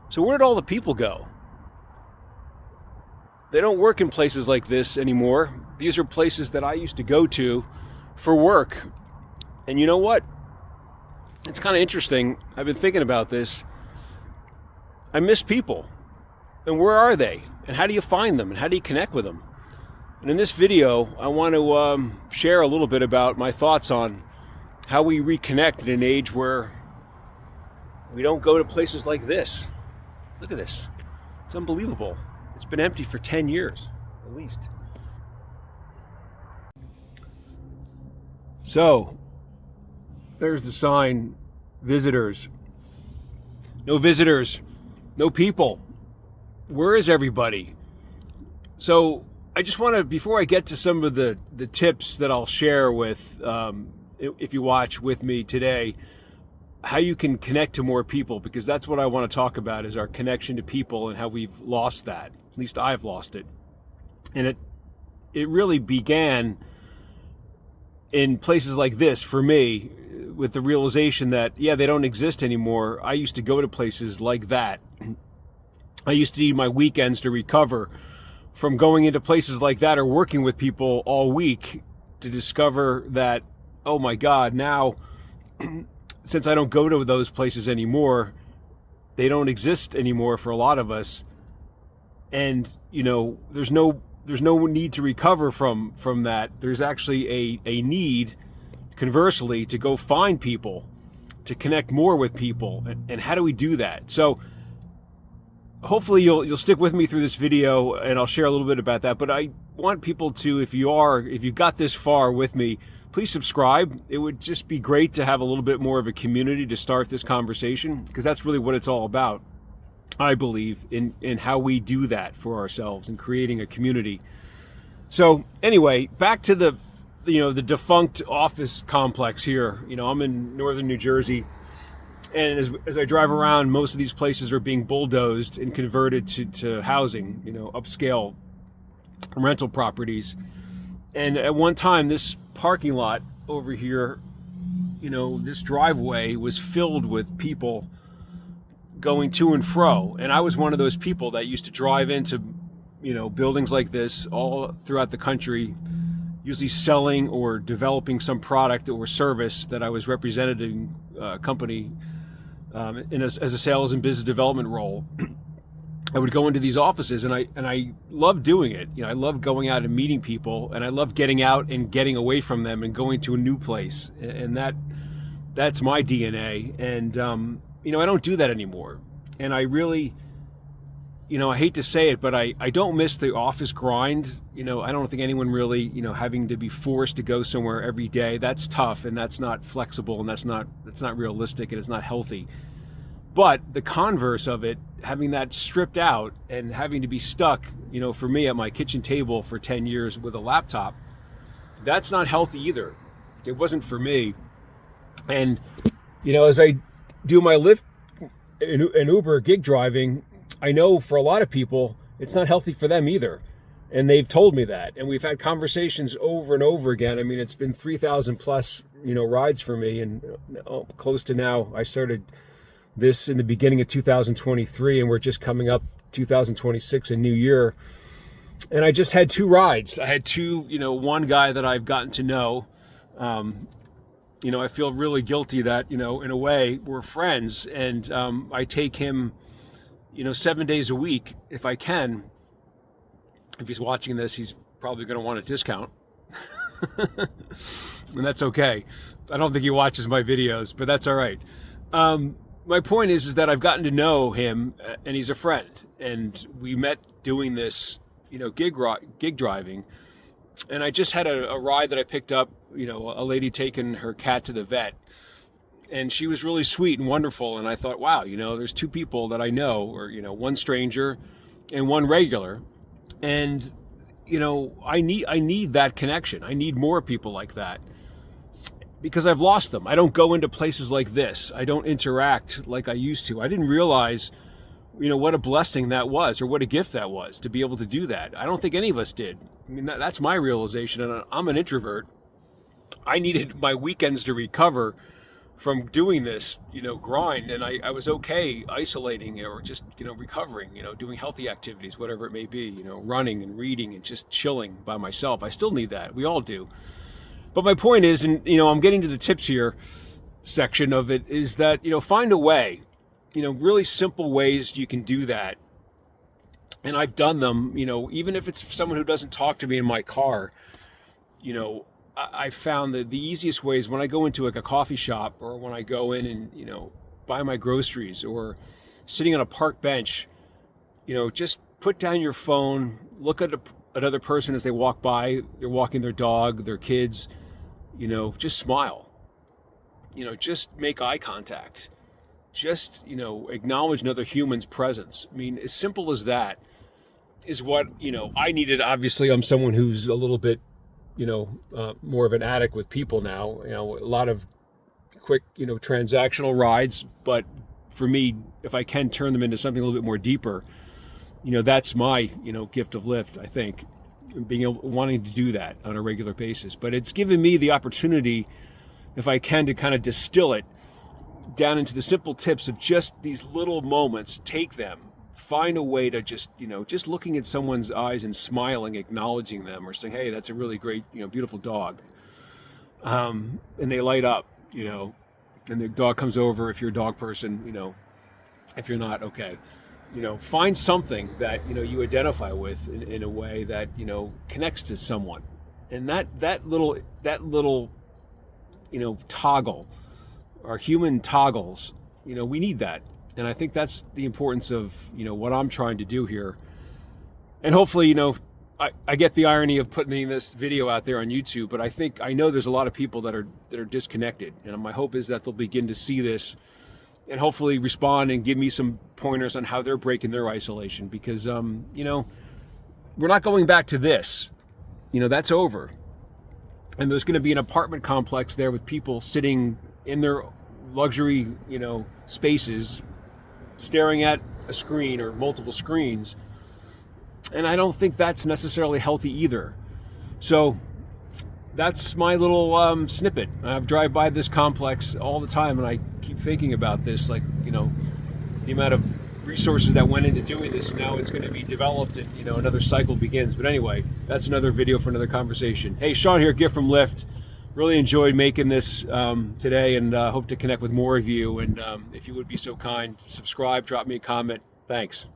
So where did all the people go? They don't work in places like this anymore. These are places that I used to go to for work. And you know what? It's kind of interesting. I've been thinking about this. I miss people. And where are they? And how do you find them? And how do you connect with them? And in this video, I want to share a little bit about my thoughts on how we reconnect in an age where we don't go to places like this. Look at this. It's unbelievable. It's been empty for 10 years, at least. So, there's the sign, visitors. No visitors, no people. Where is everybody? So, I just want to, before I get to some of the tips that I'll share with, if you watch with me today, how you can connect to more people, because that's what I want to talk about, is our connection to people and how we've lost that. At least I've lost it. And it really began in places like this for me, with the realization that, yeah, they don't exist anymore. I used to go to places like that. I used to need my weekends to recover from going into places like that or working with people all week to discover that, oh my God, now since I don't go to those places anymore, they don't exist anymore for a lot of us. And, you know, there's no need to recover from that. There's actually a need, conversely, to go find people, to connect more with people. And how do we do that? So hopefully you'll stick with me through this video, and I'll share a little bit about that. But I want people to, if you got this far with me, please subscribe. It would just be great to have a little bit more of a community to start this conversation, because that's really what it's all about, I believe, in how we do that for ourselves and creating a community. So anyway, back to the defunct office complex here. You know, I'm in Northern New Jersey, and as I drive around, most of these places are being bulldozed and converted to housing, upscale rental properties. And at one time, this parking lot over here, this driveway was filled with people going to and fro. And I was one of those people that used to drive into, buildings like this all throughout the country, usually selling or developing some product or service that I was representing a company as a sales and business development role. I would go into these offices, and I love doing it. I love going out and meeting people, and I love getting out and getting away from them and going to a new place. And that's my DNA. And I don't do that anymore. And I really, I hate to say it, but I don't miss the office grind. I don't think anyone really, having to be forced to go somewhere every day. That's tough, and that's not flexible, and that's not realistic, and it's not healthy. But the converse of it, having that stripped out and having to be stuck, for me at my kitchen table for 10 years with a laptop, that's not healthy either. It wasn't for me. And, as I do my Lyft and Uber gig driving, I know for a lot of people, it's not healthy for them either. And they've told me that. And we've had conversations over and over again. I mean, it's been 3,000 plus, rides for me. And close to now, I started this in the beginning of 2023, and we're just coming up 2026, a new year. And I just had 2 rides. I had 2, one guy that I've gotten to know. I feel really guilty that, in a way, we're friends. And I take him, 7 days a week if I can. If he's watching this, he's probably going to want a discount. And that's okay. I don't think he watches my videos, but that's all right. My point is that I've gotten to know him, and he's a friend, and we met doing this, gig driving. And I just had a ride that I picked up, a lady taking her cat to the vet, and she was really sweet and wonderful. And I thought, wow, there's 2 people that I know, or, one stranger and one regular. And, I need that connection. I need more people like that, because I've lost them. I don't go into places like this. I don't interact like I used to. I didn't realize, what a blessing that was, or what a gift that was, to be able to do that. I don't think any of us did. I mean, that's my realization, and I'm an introvert. I needed my weekends to recover from doing this, grind, and I was okay isolating or just, recovering, doing healthy activities, whatever it may be, running and reading and just chilling by myself. I still need that. We all do. But my point is, and, I'm getting to the tips here section of it, is that, find a way, really simple ways you can do that. And I've done them, even if it's someone who doesn't talk to me in my car, I found that the easiest way is when I go into like a coffee shop, or when I go in and, buy my groceries, or sitting on a park bench, just put down your phone, look at another person as they walk by, they're walking their dog, their kids, just smile, just make eye contact, just, acknowledge another human's presence. I mean, as simple as that is what, I needed. Obviously, I'm someone who's a little bit, more of an addict with people now, a lot of quick, transactional rides. But for me, if I can turn them into something a little bit more deeper, that's my, gift of Lyft, I think, wanting to do that on a regular basis. But it's given me the opportunity, if I can, to kind of distill it down into the simple tips of just these little moments. Take them, find a way to just, just looking at someone's eyes and smiling, acknowledging them, or saying, hey, that's a really great, beautiful dog. And they light up, and the dog comes over if you're a dog person, if you're not, okay. Find something that, you identify with in a way that, connects to someone. And that little, toggle, our human toggles, we need that. And I think that's the importance of, what I'm trying to do here. And hopefully, I get the irony of putting this video out there on YouTube, but I know there's a lot of people that are disconnected. And my hope is that they'll begin to see this and hopefully respond and give me some pointers on how they're breaking their isolation. Because, we're not going back to this. That's over. And there's going to be an apartment complex there with people sitting in their luxury, spaces, staring at a screen or multiple screens. And I don't think that's necessarily healthy either. So that's my little snippet. I drive by this complex all the time, and I keep thinking about this, like, the amount of resources that went into doing this. Now it's going to be developed and, another cycle begins. But anyway, that's another video for another conversation. Hey, Sean here, Gift from Lyft. Really enjoyed making this today, and hope to connect with more of you. And if you would be so kind, subscribe, drop me a comment. Thanks.